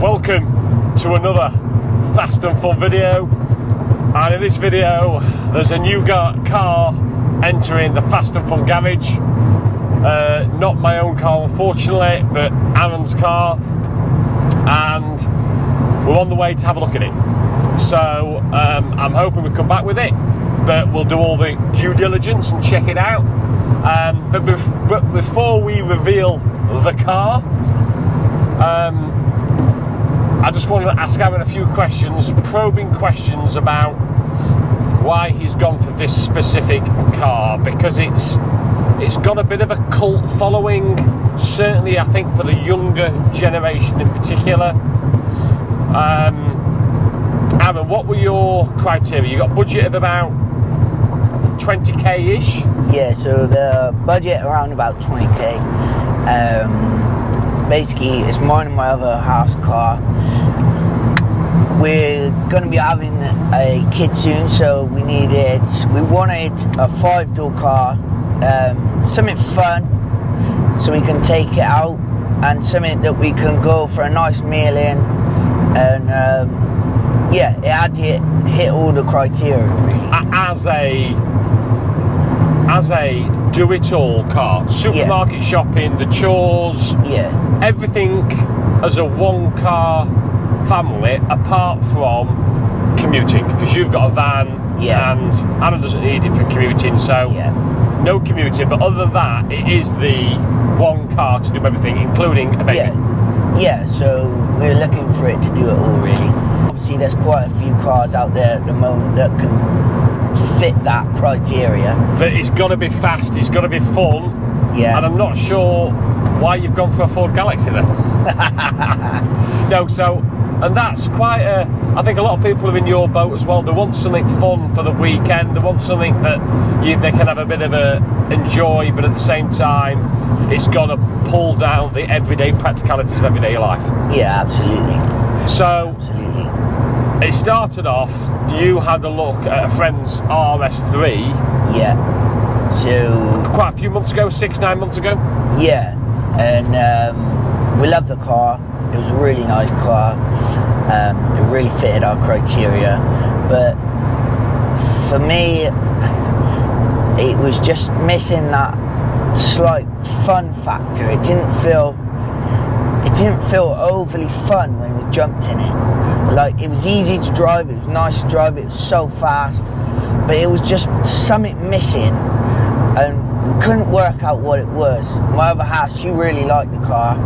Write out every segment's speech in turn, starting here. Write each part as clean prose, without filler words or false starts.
Welcome to another Fast and Fun video, and in this video there's a new car entering the Fast and Fun garage. Not my own car unfortunately, but Aaron's car, and we're on the way to have a look at it. So I'm hoping we come back with it, but we'll do all the due diligence and check it out. But before we reveal the car, I just wanted to ask Aaron a few questions, probing questions about why he's gone for this specific car, because it's got a bit of a cult following, certainly I think for the younger generation in particular. Aaron, what were your criteria? You got a budget of about 20k-ish? Yeah, so the budget around about 20k. Basically, it's mine and my other house car. We're going to be having a kid soon, so we wanted a 5-door car, something fun so we can take it out, and something that we can go for a nice meal in, and yeah, it had to hit all the criteria really. As a do-it-all car, supermarket shopping, the chores, everything as a one-car family, apart from commuting, because you've got a van, and Anna doesn't need it for commuting, so no commuting. But other than that, it is the one car to do everything, including a baby. Yeah, so we're looking for it to do it all really. Obviously, there's quite a few cars out there at the moment that can fit that criteria. But it's got to be fast, it's got to be fun, and I'm not sure why you've gone for a Ford Galaxy then. No, so, and that's quite I think a lot of people are in your boat as well. They want something fun for the weekend, they want something that they can have a bit of a enjoy, but at the same time it's got to pull down the everyday practicalities of everyday life. Yeah, absolutely. So it started off, you had a look at a friend's RS3. Yeah. So quite a few months ago, 6-9 months ago. Yeah, and we loved the car. It was a really nice car. It really fitted our criteria. But for me, it was just missing that slight fun factor. It didn't feel overly fun when we jumped in it. Like, it was easy to drive, it was nice to drive, it was so fast, but it was just something missing, and we couldn't work out what it was. My other half, she really liked the car,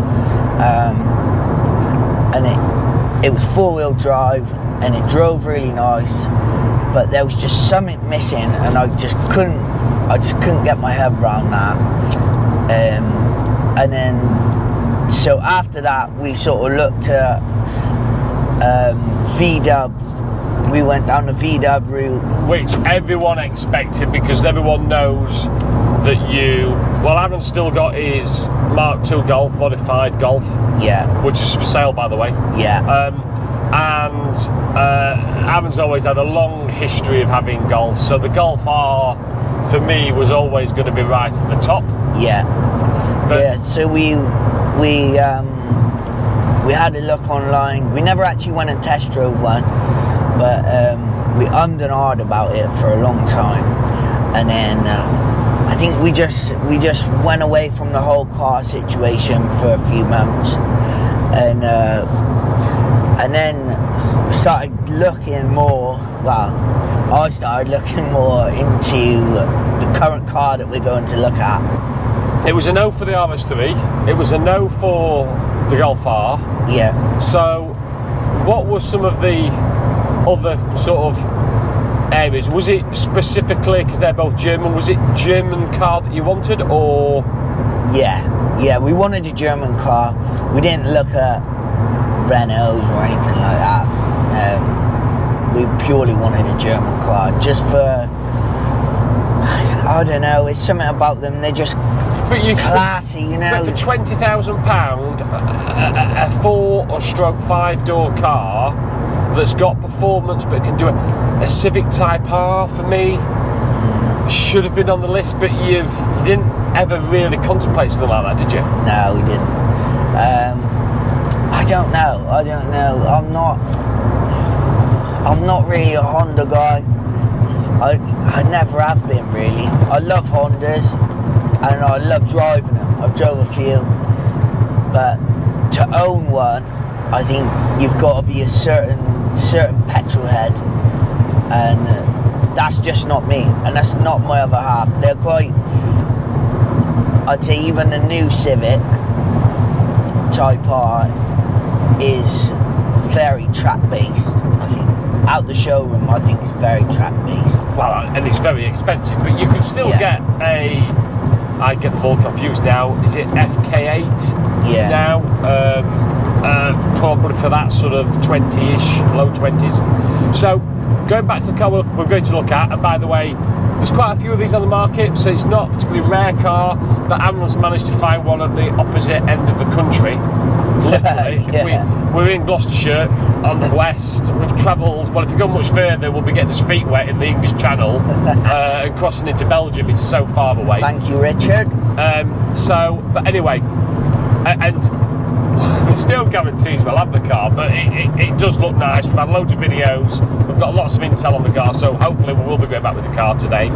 and it was 4-wheel drive, and it drove really nice, but there was just something missing, and I just couldn't get my head around that. And then, so after that, we sort of looked at VW. We went down the VW route, which everyone expected, because everyone knows that Aaron's still got his Mark II Golf, modified Golf, which is for sale, by the way. And Aaron's always had a long history of having Golf, so the Golf R for me was always going to be right at the top. So we had a look online. We never actually went and test drove one, but we ummed and ahed about it for a long time, and then I think we just went away from the whole car situation for a few months, and then we started looking more. Well, I started looking more into the current car that we're going to look at. It was a no for the RS3. It was a no for the Golf R. So what were some of the other sort of areas? Was it specifically, because they're both German, was it German car that you wanted, or? Yeah, we wanted a German car. We didn't look at Renaults or anything like that. We purely wanted a German car, just for, I don't know, it's something about them, they're just classy, you know. But for £20,000, a 4-or/5-door car that's got performance but can do a Civic Type R, for me, should have been on the list, but you didn't ever really contemplate something like that, did you? No, we didn't. I don't know. I'm not really a Honda guy. I never have been really. I love Hondas and I love driving them. I've drove a few, but to own one, I think you've got to be a certain petrol head, and that's just not me, and that's not my other half. They're quite, I'd say even the new Civic Type R is very track based. I think out the showroom, I think it's very track based. Well, and it's very expensive, but you can still get a, I get them all confused now, is it FK8 now? Probably for that sort of 20-ish, low 20s. So going back to the car we're going to look at, and by the way, there's quite a few of these on the market, so it's not a particularly rare car, but Aaron's managed to find one at the opposite end of the country. Literally, if we're in Gloucestershire on the west, we've travelled, well, if you go much further, we'll be getting his feet wet in the English Channel and crossing into Belgium. It's so far away. Thank you, Richard. But anyway, and there's no guarantees we'll have the car, but it does look nice. We've had loads of videos, we've got lots of intel on the car, so hopefully we will be going back with the car today.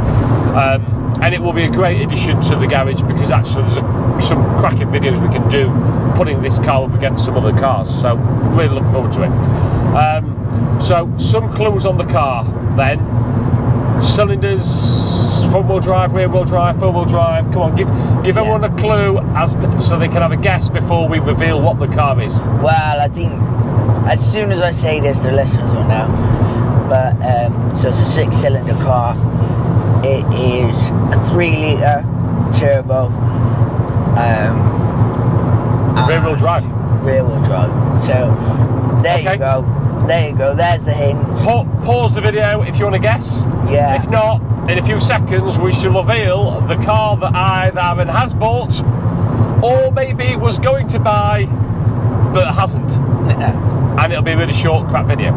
And it will be a great addition to the garage, because actually there's some cracking videos we can do putting this car up against some other cars, so really looking forward to it. So some clues on the car then. Cylinders, front wheel drive, rear wheel drive, four wheel drive. Come on, give everyone a clue so they can have a guess before we reveal what the car is. Well, I think as soon as I say this, the listeners will know. But so it's a 6-cylinder car. It is a 3-litre turbo. Rear wheel drive. Rear wheel drive. So there you go. There you go, there's the hint. Pause the video if you want to guess. Yeah. If not, in a few seconds we shall reveal the car that either Aaron has bought or maybe was going to buy but hasn't. And it'll be a really short, crap video.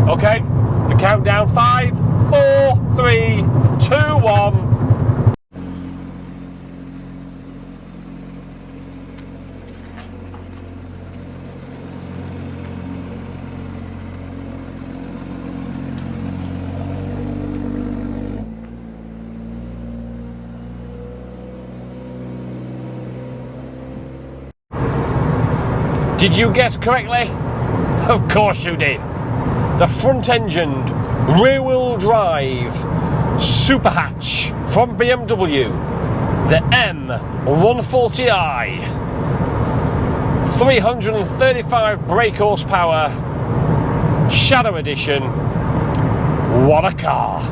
Okay? The countdown: 5, 4, 3, 2, 1. Did you guess correctly? Of course you did. The front-engined, rear-wheel-drive super hatch from BMW, the M140i, 335 brake horsepower, Shadow Edition. What a car!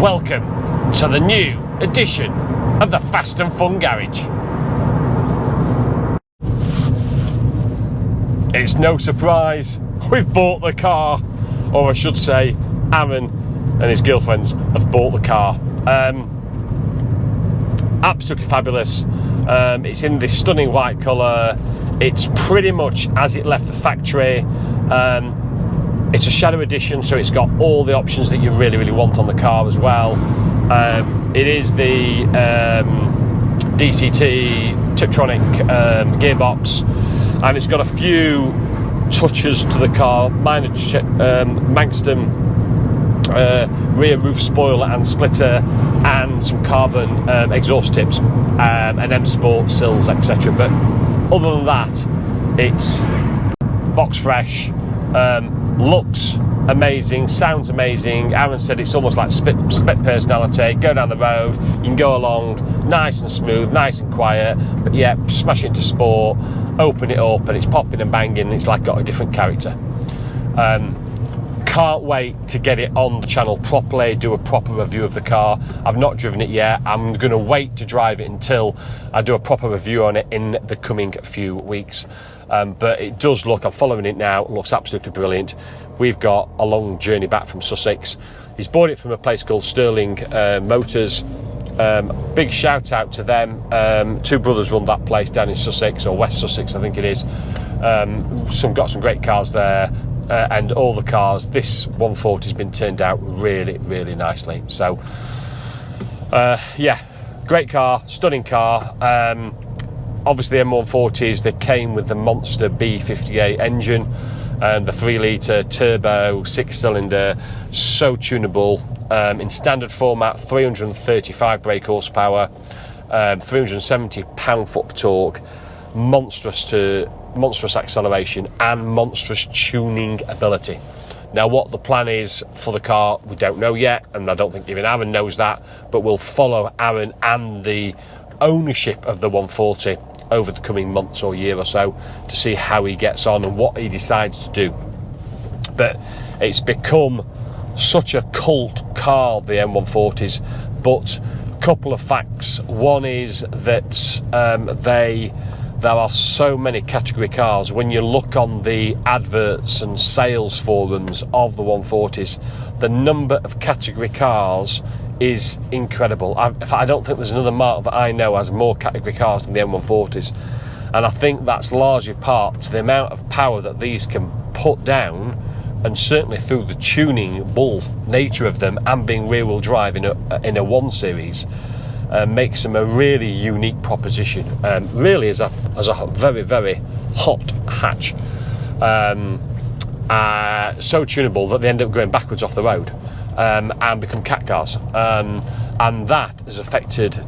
Welcome to the new edition of the Fast and Fun Garage. It's no surprise we've bought the car, or I should say Aaron and his girlfriends have bought the car. Absolutely fabulous. It's in this stunning white colour. It's pretty much as it left the factory. It's a Shadow Edition, so it's got all the options that you really want on the car as well. It is the DCT Tiptronic gearbox, and it's got a few touches to the car, minor Manxton rear roof spoiler and splitter, and some carbon exhaust tips, and M Sport sills, etc. But other than that, it's box fresh, looks amazing, sounds amazing. Aaron said it's almost like split personality. Go down the road, you can go along nice and smooth, nice and quiet, but yeah, smash it into sport, open it up, and it's popping and banging. It's like got a different character. Can't wait to get it on the channel properly, do a proper review of the car. I've not driven it yet. I'm going to wait to drive it until I do a proper review on it in the coming few weeks. But it does look, I'm following it now, it looks absolutely brilliant. We've got a long journey back from Sussex. He's bought it from a place called Sterling Motors. Big shout out to them. Two brothers run that place down in Sussex, or West Sussex I think it is. Got some great cars there, and all the cars, this 140 has been turned out really nicely. So yeah, great car, stunning car. Obviously, the M140s, they came with the Monster B58 engine, and the 3-litre turbo 6-cylinder, so tunable. In standard format, 335 brake horsepower, 370 pound-foot of torque, monstrous acceleration, and monstrous tuning ability. Now, what the plan is for the car, we don't know yet, and I don't think even Aaron knows that, but we'll follow Aaron and the ownership of the 140 over the coming months or year or so to see how he gets on and what he decides to do. But it's become such a cult car, the M140s, but a couple of facts. One is that there are so many category cars. When you look on the adverts and sales forums of the 140s, the number of category cars is incredible. I don't think there's another marque that I know has more category cars than the M140s, and I think that's largely part to the amount of power that these can put down, and certainly through the tunable nature of them and being rear-wheel drive in a 1 Series. Makes them a really unique proposition. Really is a very, very hot hatch. So tunable that they end up going backwards off the road and become cat cars. And that has affected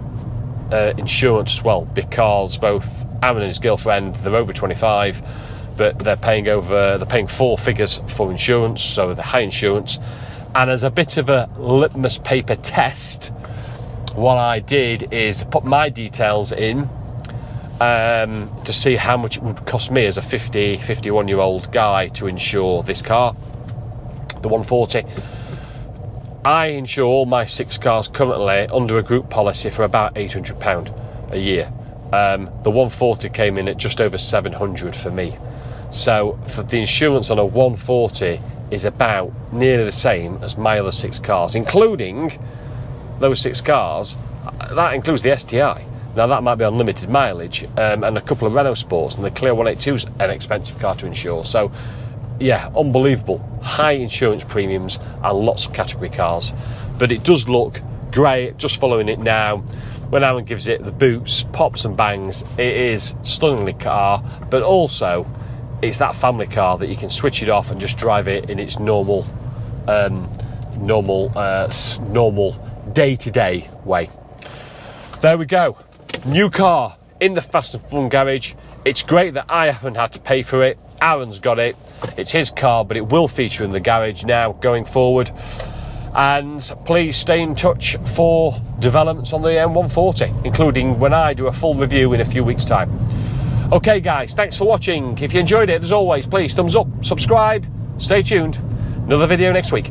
insurance as well, because both Aaron and his girlfriend, they're over 25, but they're paying 4 figures for insurance, so they're high insurance. And as a bit of a litmus paper test, what I did is put my details in to see how much it would cost me as a 51-year-old guy to insure this car, the 140. I insure all my 6 cars currently under a group policy for about £800 a year. The 140 came in at just over 700 for me. So for the insurance on a 140 is about nearly the same as my other 6 cars, including those 6 cars. That includes the STI. Now that might be on limited mileage, and a couple of Renault Sports, and the Clio 182 is an expensive car to insure. So yeah, unbelievable high insurance premiums and lots of category cars. But it does look great. Just following it now, when Aaron gives it the boots, pops and bangs, it is stunningly car, but also it's that family car that you can switch it off and just drive it in its normal day-to-day way. There we go. New car in the Fast and Fun garage. It's great that I haven't had to pay for it. Aaron's got it. It's his car, but it will feature in the garage now going forward. And please stay in touch for developments on the M140, including when I do a full review in a few weeks' time. Okay guys, thanks for watching. If you enjoyed it, as always, please thumbs up, subscribe, stay tuned. Another video next week.